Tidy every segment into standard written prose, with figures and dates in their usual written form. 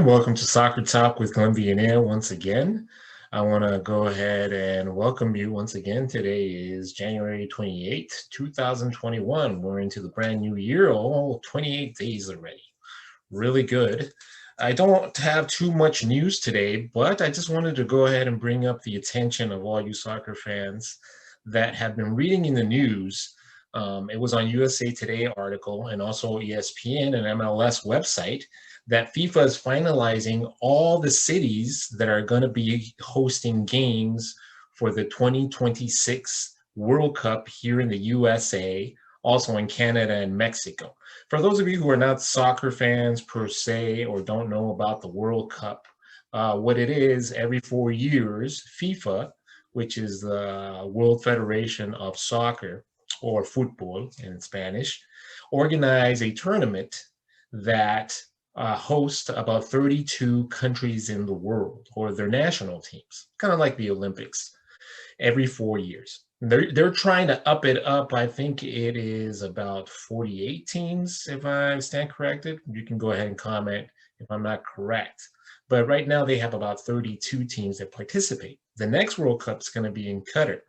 everyone. Welcome to Soccer Talk with Glenn Villanea once again. I want to go ahead and welcome you once again. Today is January 28th, 2021. We're into the brand new year, 28 days already. Really good. I don't have too much news today, but I just wanted to go ahead and bring up the attention of all you soccer fans that have been reading in the news. It was on USA Today article and also ESPN and MLS website that FIFA is finalizing all the cities that are going to be hosting games for the 2026 World Cup here in the USA, also in Canada and Mexico. For those of you who are not soccer fans per se or don't know about the World Cup, what it is, every 4 years, FIFA, which is the World Federation of Soccer, or football in Spanish, organize a tournament that host about 32 countries in the world, or their national teams, kind of like the Olympics, every 4 years. They're trying to up it up. I think it is about 48 teams, if I stand corrected. You can go ahead and comment if I'm not correct. But right now they have about 32 teams that participate. The next World Cup is going to be in Qatar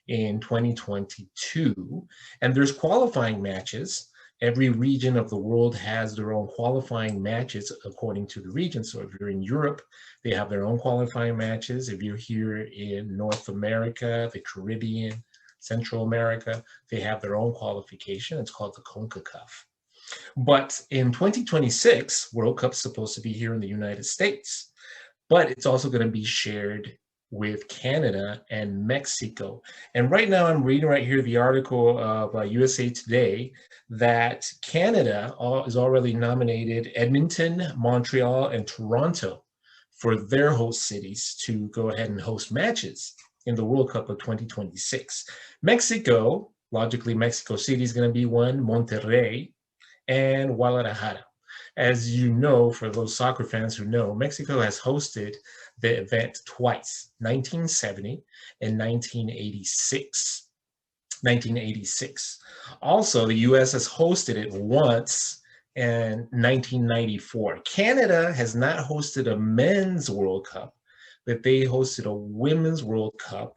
in 2022, and there's qualifying matches. Every region of the world has their own qualifying matches according to the region. So if you're in Europe, they have their own qualifying matches. If you're here in North America, the Caribbean, Central America, they have their own qualification. It's called the CONCACAF. But in 2026, World Cup's supposed to be here in the United States, but it's also going to be shared with Canada and Mexico. And right now I'm reading right here the article of USA Today that Canada is already nominated Edmonton, Montreal, and Toronto for their host cities to go ahead and host matches in the World Cup of 2026. Mexico, logically Mexico City is going to be one, Monterrey, and Guadalajara. As you know, for those soccer fans who know, Mexico has hosted the event twice, 1970 and 1986. 1986. Also, the U.S. has hosted it once in 1994. Canada has not hosted a men's World Cup, but they hosted a women's World Cup.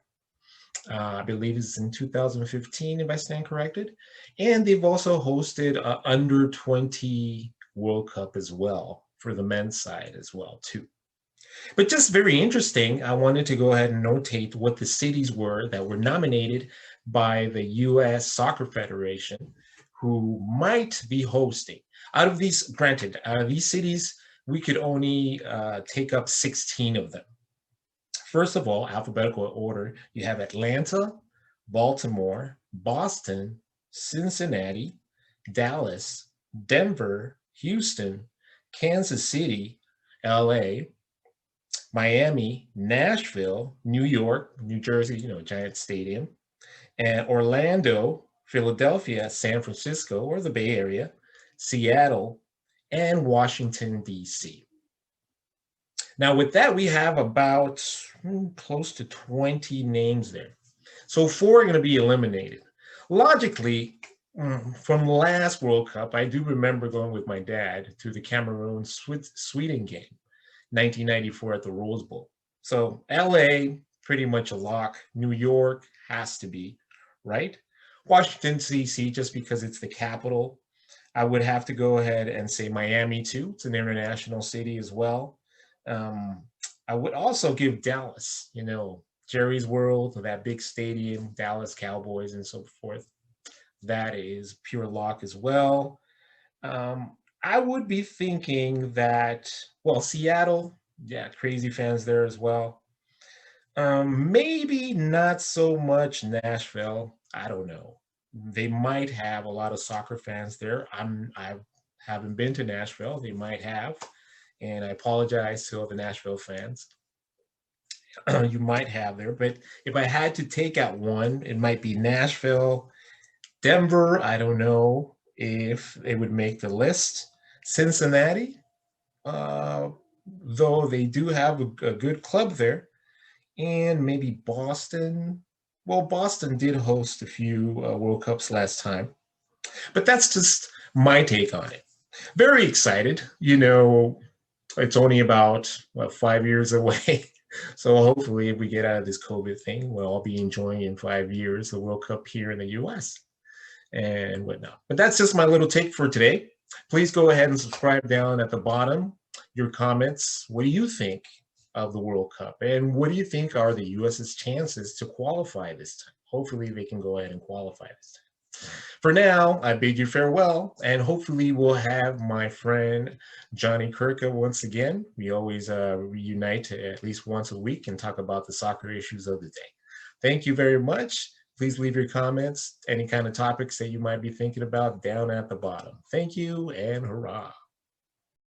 I believe it's in 2015, if I stand corrected. And they've also hosted an under 20 World Cup as well for the men's side as well, too. But just very interesting, I wanted to go ahead and notate what the cities were that were nominated by the U.S. Soccer Federation who might be hosting. Out of these, granted, out of these cities, we could only take up 16 of them. First of all, alphabetical order, you have Atlanta, Baltimore, Boston, Cincinnati, Dallas, Denver, Houston, Kansas City, LA, Miami, Nashville, New York, New Jersey, Giant Stadium, and Orlando, Philadelphia, San Francisco, or the Bay Area, Seattle, and Washington, D.C. Now, with that, we have about close to 20 names there. So 4 are going to be eliminated. Logically, from the last World Cup, I do remember going with my dad to the Cameroon-Sweden game, 1994 at the Rose Bowl. So LA, pretty much a lock. New York has to be, right? Washington, D.C., just because it's the capital. I would have to go ahead and say Miami, too. It's an international city as well. I would also give Dallas, Jerry's World, that big stadium, Dallas Cowboys, and so forth. That is pure lock as well. I would be thinking that, Seattle, yeah, crazy fans there as well. Maybe not so much Nashville. I don't know. They might have a lot of soccer fans there. I haven't been to Nashville. They might have. And I apologize to all the Nashville fans. You might have there. But if I had to take out one, it might be Nashville. Denver, I don't know if it would make the list. Cincinnati, though they do have a good club there. And maybe Boston. Well, Boston did host a few World Cups last time. But that's just my take on it. Very excited. It's only about, what, 5 years away. So hopefully, if we get out of this COVID thing, we'll all be enjoying in 5 years the World Cup here in the US and whatnot. But that's just my little take for today. Please go ahead and subscribe down at the bottom. Your comments. What do you think of the World Cup? And what do you think are the US's chances to qualify this time? Hopefully, they can go ahead and qualify this time. For now, I bid you farewell, and hopefully we'll have my friend Johnny Kirka once again. We always reunite at least once a week and talk about the soccer issues of the day. Thank you very much. Please leave your comments, any kind of topics that you might be thinking about down at the bottom. Thank you, and hurrah.